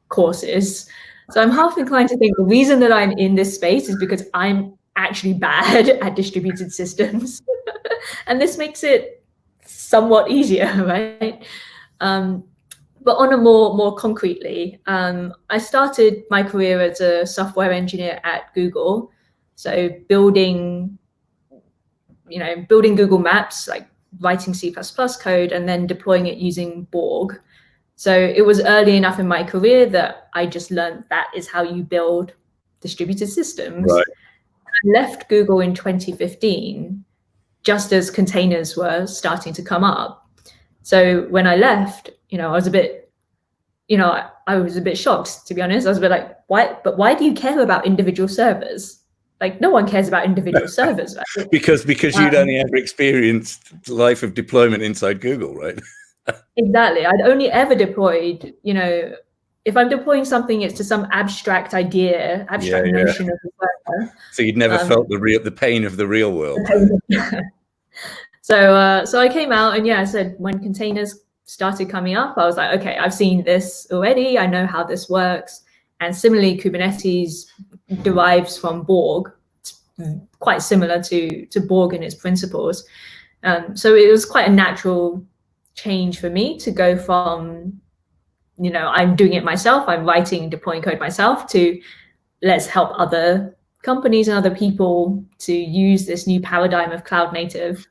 B: courses. So I'm half inclined to think the reason that I'm in this space is because I'm actually bad at distributed systems. And this makes it somewhat easier, right? But on a more concretely, I started my career as a software engineer at Google. So building Google Maps, like writing C++ code and then deploying it using Borg. So it was early enough in my career that I just learned that is how you build distributed systems.
A: Right.
B: I left Google in 2015, just as containers were starting to come up. So when I left, I was a bit, I was a bit shocked, to be honest. I was a bit like, why do you care about individual servers? Like, no one cares about individual servers, right?
A: Because you'd only ever experienced the life of deployment inside Google, right?
B: Exactly. I'd only ever deployed, if I'm deploying something, it's to some abstract idea, notion of the server.
A: So you'd never felt the pain of the real world.
B: So I came out and I said, when containers started coming up, I was like, okay, I've seen this already. I know how this works. And similarly, Kubernetes derives from Borg. It's quite similar to Borg in its principles. So it was quite a natural change for me to go from, I'm doing it myself, I'm writing and deploying code myself, to let's help other companies and other people to use this new paradigm of cloud native.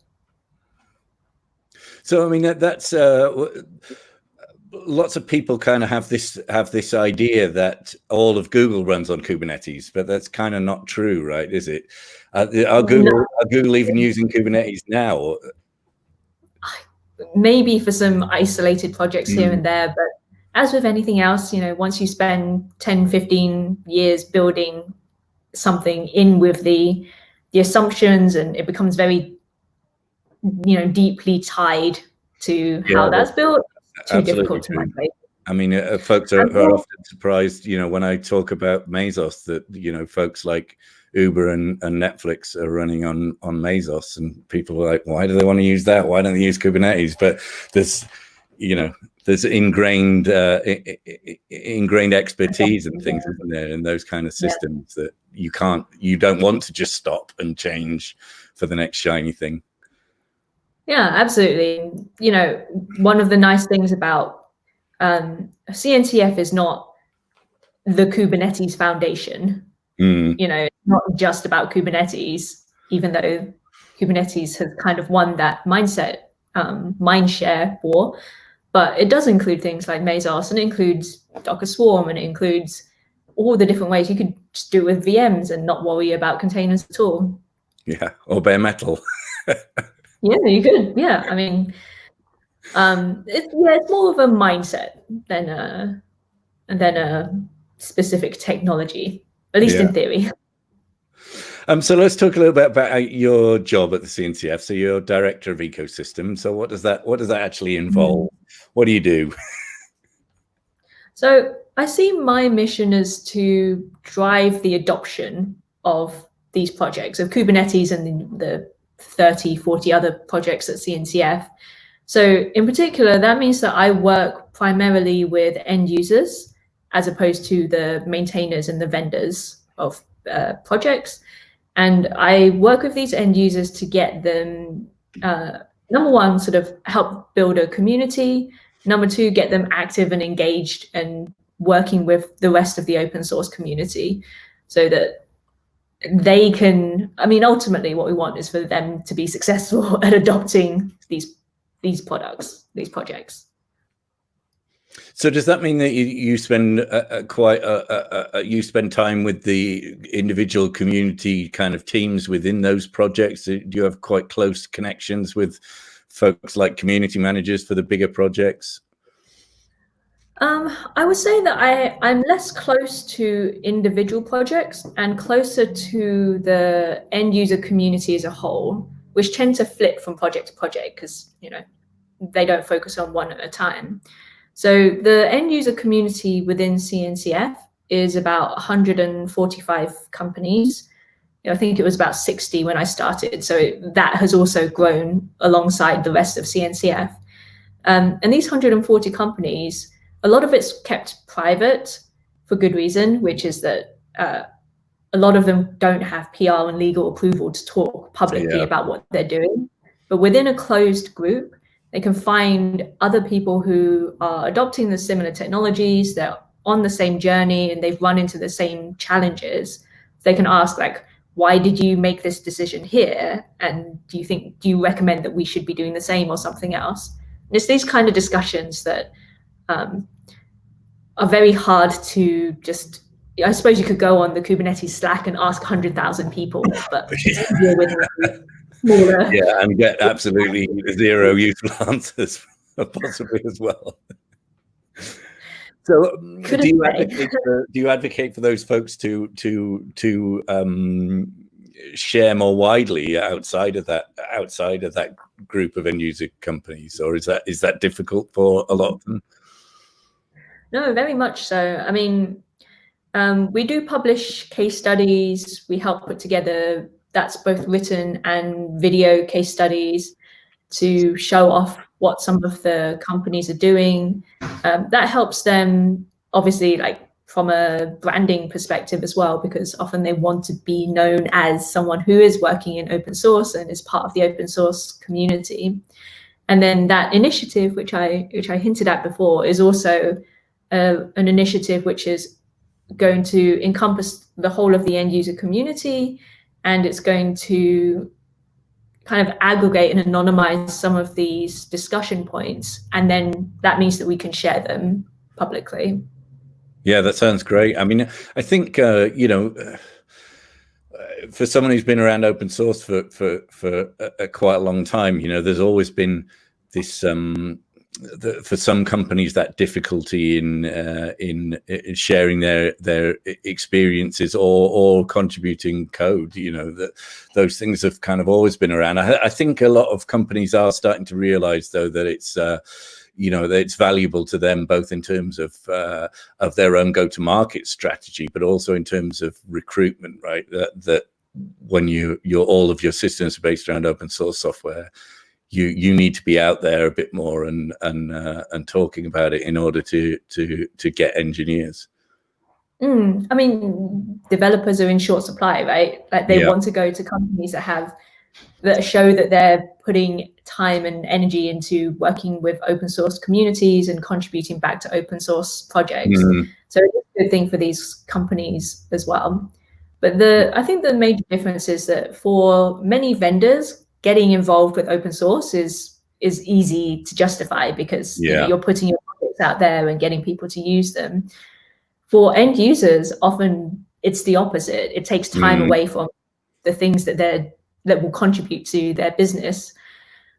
A: So, I mean, that's lots of people kind of have this idea that all of Google runs on Kubernetes, but that's kind of not true, right? Is it? Are Google even using Kubernetes now?
B: Maybe for some isolated projects here and there, but as with anything else, once you spend 10, 15 years building something in with the assumptions, and it becomes very, deeply tied to how that's built, it's too difficult to migrate.
A: I mean, folks are often surprised, when I talk about Mesos, that, folks like Uber and Netflix are running on Mesos, and people are like, why do they want to use that? Why don't they use Kubernetes? But there's ingrained expertise and things, isn't there, in those kind of systems that you don't want to just stop and change for the next shiny thing.
B: Yeah, absolutely. One of the nice things about Cncf is not the Kubernetes foundation. It's not just about Kubernetes, even though Kubernetes has kind of won that mind share war. But it does include things like Mesos, and it includes Docker Swarm, and it includes all the different ways you could just do it with VMs and not worry about containers at all.
A: Yeah, or bare metal.
B: Yeah, you could. Yeah, I mean, it's more of a mindset than a specific technology, at least in theory.
A: So let's talk a little bit about your job at the CNCF. So you're director of ecosystem. So what does that actually involve? What do you do?
B: So I see my mission as to drive the adoption of these projects, of Kubernetes and the 30, 40 other projects at CNCF. So in particular, that means that I work primarily with end users as opposed to the maintainers and the vendors of projects. And I work with these end users to get them, number one, sort of help build a community. Number two, get them active and engaged and working with the rest of the open source community so that they can, ultimately what we want is for them to be successful at adopting these products, these projects.
A: So does that mean that you spend you spend time with the individual community kind of teams within those projects? Do you have quite close connections with folks like community managers for the bigger projects?
B: I would say that I'm less close to individual projects and closer to the end user community as a whole, which tend to flip from project to project because, they don't focus on one at a time. So the end user community within CNCF is about 145 companies. I think it was about 60 when I started. So that has also grown alongside the rest of CNCF. And these 140 companies, a lot of it's kept private for good reason, which is that a lot of them don't have PR and legal approval to talk publicly about what they're doing. But within a closed group, they can find other people who are adopting the similar technologies, they're on the same journey, and they've run into the same challenges. They can ask, like, why did you make this decision here? And do you recommend that we should be doing the same or something else? And it's these kind of discussions that are very hard to just, I suppose you could go on the Kubernetes Slack and ask 100,000 people, but smaller.
A: Yeah, and get absolutely zero useful answers possibly as well. So do you advocate for those folks to share more widely outside of that group of end user companies, or is that difficult for a lot of them?
B: No, very much so. I mean, we do publish case studies. We help put together, that's both written and video case studies to show off what some of the companies are doing. That helps them, obviously, like from a branding perspective as well, because often they want to be known as someone who is working in open source and is part of the open source community. And then that initiative, which I hinted at before, is also an initiative which is going to encompass the whole of the end user community, and it's going to kind of aggregate and anonymize some of these discussion points, and then that means that we can share them publicly.
A: Yeah, that sounds great. I mean, I think for someone who's been around open source for quite a long time, there's always been this for some companies that difficulty in sharing their experiences or contributing code. That those things have kind of always been around. I think a lot of companies are starting to realize, though, that it's that it's valuable to them, both in terms of their own go-to-market strategy, but also in terms of recruitment, right? That when all of your systems are based around open source software, you need to be out there a bit more and talking about it in order to get engineers.
B: I mean, developers are in short supply, right? Like they want to go to companies that show that they're putting time and energy into working with open source communities and contributing back to open source projects. So it's a good thing for these companies as well. But I think the major difference is that for many vendors, getting involved with open source is easy to justify because you're putting your projects out there and getting people to use them. For end users, often it's the opposite. It takes time away from the things that will contribute to their business.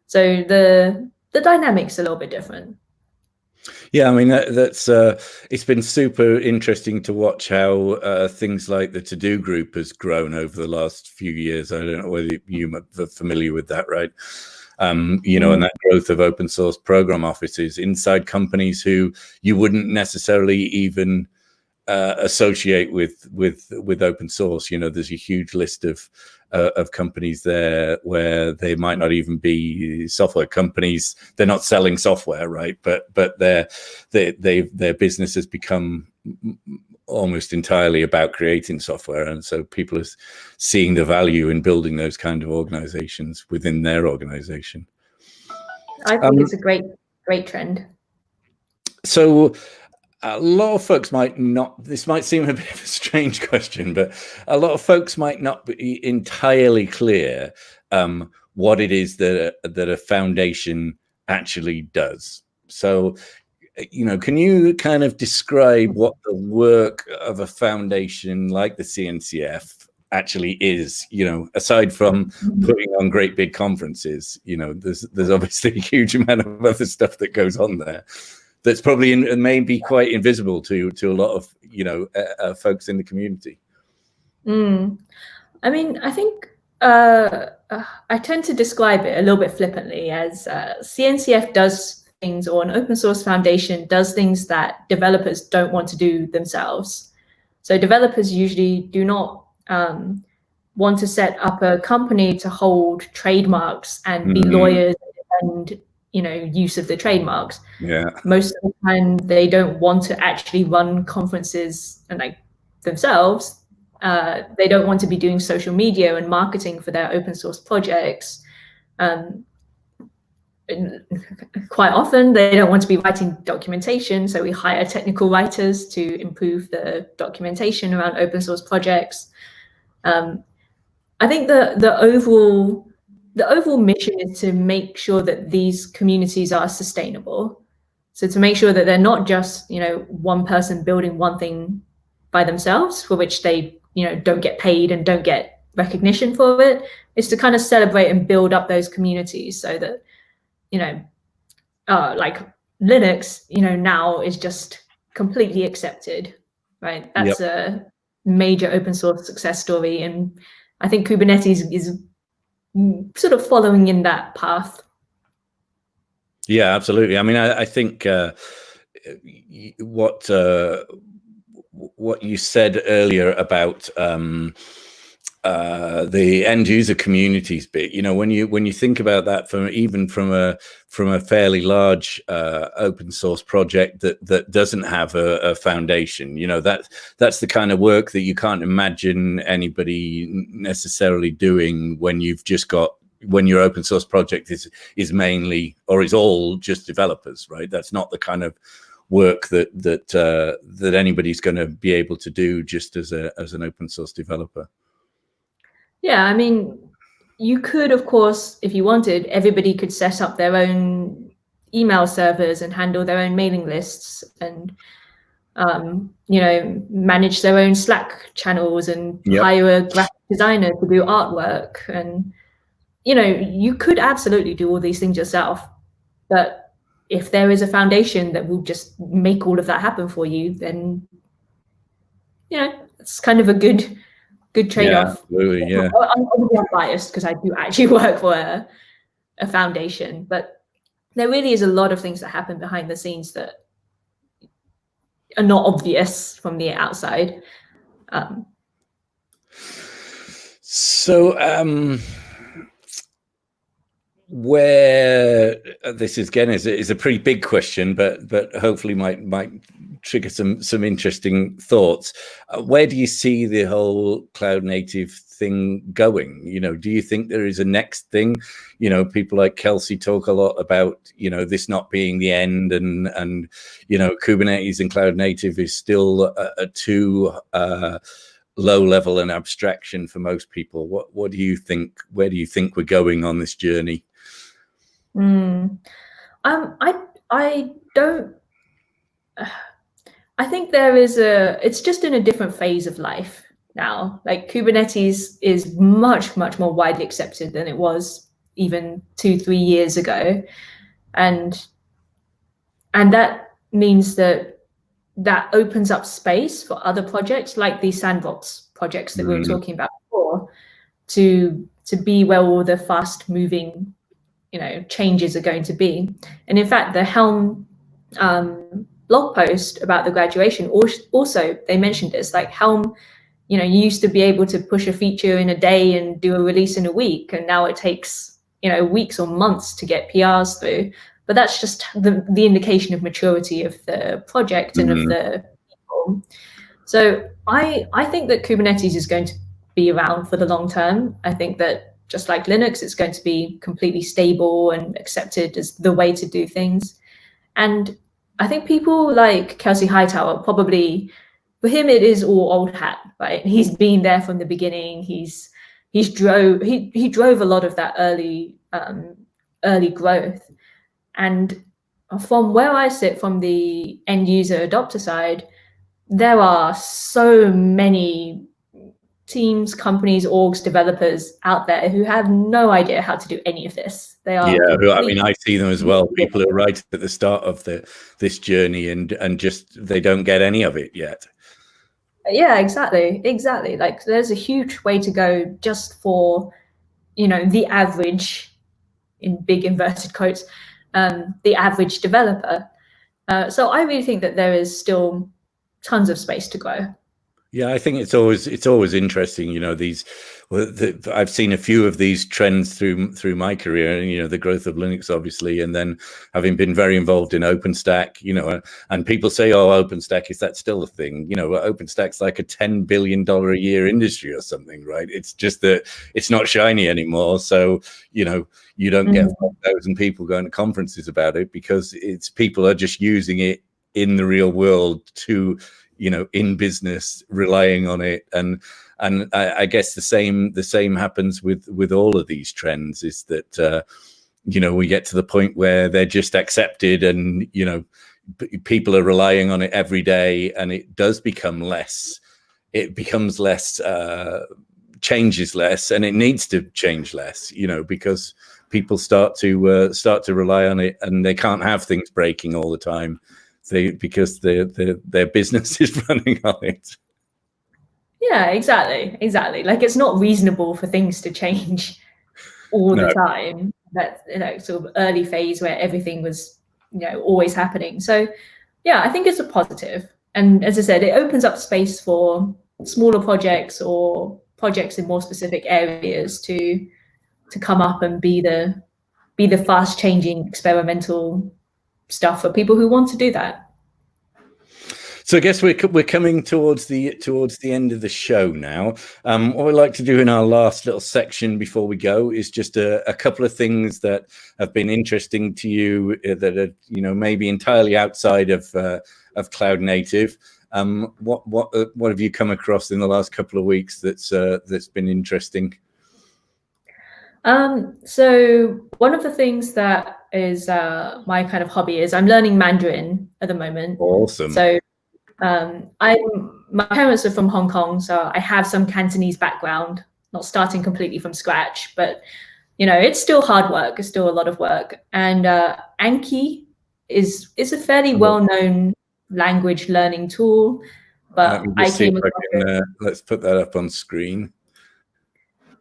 B: So the dynamic's a little bit different.
A: Yeah, I mean, that's it's been super interesting to watch how things like the To-Do group has grown over the last few years. I don't know whether you're familiar with that, right? And that growth of open source program offices inside companies who you wouldn't necessarily even associate with open source. There's a huge list of companies there where they might not even be software companies. They're not selling software, right? But their business has become almost entirely about creating software, and so people are seeing the value in building those kind of organizations within their organization.
B: I think it's a great trend.
A: So a lot of folks might not, this might seem a bit of a strange question, but a lot of folks might not be entirely clear what it is that a foundation actually does. So can you kind of describe what the work of a foundation like the CNCF actually is? Aside from putting on great big conferences, there's obviously a huge amount of other stuff that goes on there that's probably maybe quite invisible to a lot of folks in the community.
B: I mean, I think I tend to describe it a little bit flippantly as CNCF does things, or an open source foundation does things that developers don't want to do themselves. So developers usually do not want to set up a company to hold trademarks and be lawyers and use of the trademarks.
A: Yeah.
B: Most of the time they don't want to actually run conferences and themselves. They don't want to be doing social media and marketing for their open source projects. Quite often they don't want to be writing documentation, so we hire technical writers to improve the documentation around open source projects. I think the overall mission is to make sure that these communities are sustainable. So to make sure that they're not just one person building one thing by themselves, for which they don't get paid and don't get recognition for it. Is to kind of celebrate and build up those communities so that like Linux now is just completely accepted, right? That's a major open source success story, and I think Kubernetes is sort of following in that path.
A: Yeah, absolutely. I mean, I think what you said earlier about the end user communities bit, when you think about that from a fairly large open source project that doesn't have a foundation, that's the kind of work that you can't imagine anybody necessarily doing when your open source project is mainly, or is all just developers, right? That's not the kind of work that anybody's going to be able to do just as an open source developer.
B: Yeah, I mean, you could, of course, if you wanted, everybody could set up their own email servers and handle their own mailing lists and, manage their own Slack channels and hire a graphic designer to do artwork. And, you could absolutely do all these things yourself. But if there is a foundation that will just make all of that happen for you, then, it's kind of a good trade-off.
A: Yeah, absolutely, yeah.
B: I'm biased because I do actually work for a foundation, but there really is a lot of things that happen behind the scenes that are not obvious from the outside.
A: So where this is again is a pretty big question, but hopefully might trigger some interesting thoughts. Where do you see the whole cloud native thing going? Do you think there is a next thing? People like Kelsey talk a lot about this not being the end, and Kubernetes and cloud native is still a too low level and abstraction for most people. What do you think? Where do you think we're going on this journey?
B: I don't. I think it's just in a different phase of life now. Like Kubernetes is much more widely accepted than it was even 2-3 years ago, and that means that opens up space for other projects like these sandbox projects that we were talking about before to be where all the fast moving changes are going to be. And in fact, the Helm blog post about the graduation also they mentioned this, like Helm, you used to be able to push a feature in a day and do a release in a week, and now it takes weeks or months to get PRs through. But that's just the indication of maturity of the project and of the people. So I think that Kubernetes is going to be around for the long term. I think that just like Linux, it's going to be completely stable and accepted as the way to do things. And I think people like Kelsey Hightower, probably for him, it is all old hat, right? He's been there from the beginning. He drove a lot of that early growth. And from where I sit, from the end user adopter side, there are so many teams, companies, orgs, developers out there who have no idea how to do any of this. They are
A: I mean, I see them as well. People who are right at the start of this journey and just they don't get any of it yet.
B: Yeah, exactly. Like there's a huge way to go just for, the average, in big inverted quotes, the average developer. So I really think that there is still tons of space to grow.
A: Yeah, I think it's always interesting. I've seen a few of these trends through my career, and the growth of Linux, obviously, and then having been very involved in OpenStack, and people say, "Oh, OpenStack, is that still a thing?" OpenStack's like a $10 billion a year industry or something, right? It's just that it's not shiny anymore, so you don't get 5,000 people going to conferences about it because people are just using it in the real world to in business, relying on it, and I guess the same happens with all of these trends, is that we get to the point where they're just accepted, and people are relying on it every day, and it does become less. It becomes less, changes less, and it needs to change less, because people start to rely on it, and they can't have things breaking all the time. Because their business is running on it.
B: Yeah, exactly. Like it's not reasonable for things to change all the time. That sort of early phase where everything was always happening. So yeah, I think it's a positive. And as I said, it opens up space for smaller projects or projects in more specific areas to come up and be the fast changing experimental stuff for people who want to do that.
A: So I guess we're coming towards the end of the show now. What we like to do in our last little section before we go is just a couple of things that have been interesting to you that are maybe entirely outside of cloud native. What have you come across in the last couple of weeks that's been interesting?
B: So one of the things that is my kind of hobby is I'm learning Mandarin at the moment.
A: Awesome.
B: So my parents are from Hong Kong, so I have some Cantonese background, not starting completely from scratch, but it's still hard work. It's still a lot of work. And Anki is a fairly well-known language learning tool, but
A: let's put that up on screen.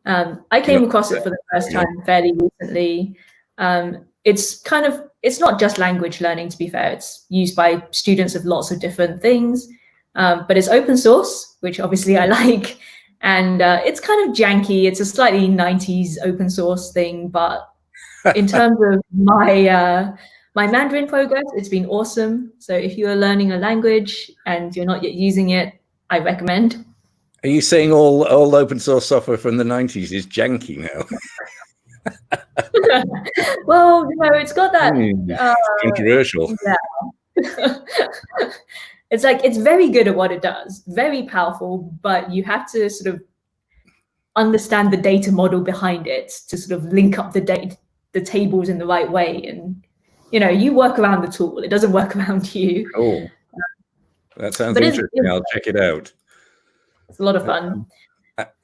B: I came across it for the first time fairly recently. It's not just language learning, to be fair. It's used by students of lots of different things, but it's open source, which obviously I like. And it's kind of janky. It's a slightly 90s open source thing, but in terms of my Mandarin progress, it's been awesome. So if you are learning a language and you're not yet using it, I recommend.
A: Are you saying all open source software from the 90s is janky now?
B: Well, it's got that
A: controversial.
B: Yeah. It's very good at what it does, very powerful, but you have to sort of understand the data model behind it to sort of link up the tables in the right way, and you work around the tool. It doesn't work around you.
A: Oh, that sounds interesting. I'll check it out.
B: It's a lot of fun.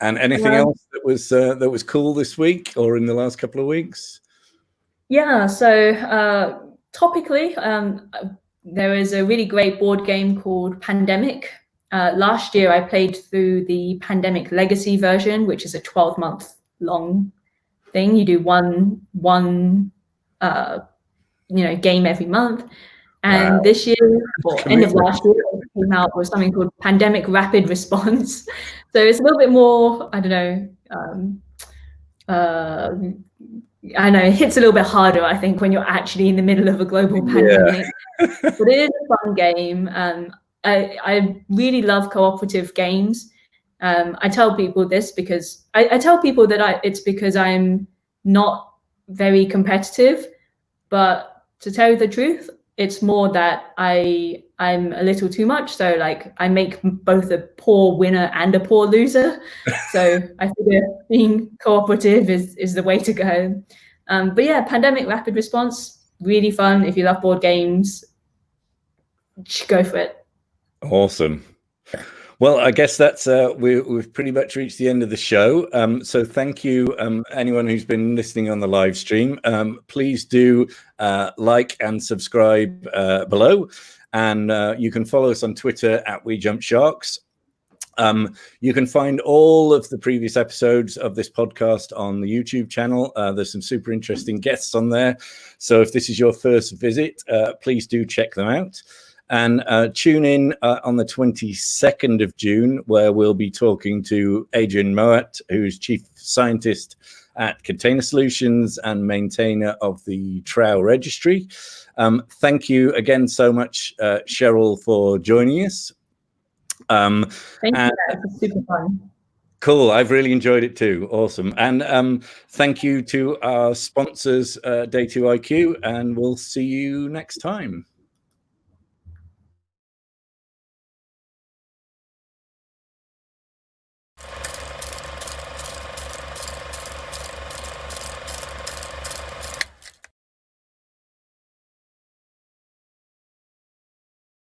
A: And anything else that was cool this week or in the last couple of weeks?
B: Yeah, so topically, there is a really great board game called Pandemic. Last year, I played through the Pandemic Legacy version, which is a 12-month long thing. You do one game every month. And this year, or end of last year, it came out with something called Pandemic Rapid Response. So it's a little bit more, I don't know, it hits a little bit harder, I think, when you're actually in the middle of a global pandemic. But it is a fun game. I really love cooperative games. I tell people this because I tell people that it's because I'm not very competitive, but to tell you the truth, it's more that I'm a little too much. So like I make both a poor winner and a poor loser. So I figure being cooperative is the way to go. But yeah, Pandemic Rapid Response, really fun. If you love board games, go for it.
A: Awesome. Well, I guess that's we've pretty much reached the end of the show. So thank you, anyone who's been listening on the live stream. Please do like and subscribe below, and you can follow us on Twitter at WeJumpSharks. You can find all of the previous episodes of this podcast on the YouTube channel. There's some super interesting guests on there. So if this is your first visit, please do check them out. And tune in on the 22nd of June, where we'll be talking to Adrian Moat, who's Chief Scientist at Container Solutions and maintainer of the Trow Registry. Thank you again so much, Cheryl, for joining us.
B: Thank you, it was super fun.
A: Cool, I've really enjoyed it too. Awesome. And thank you to our sponsors, Day2IQ, and we'll see you next time.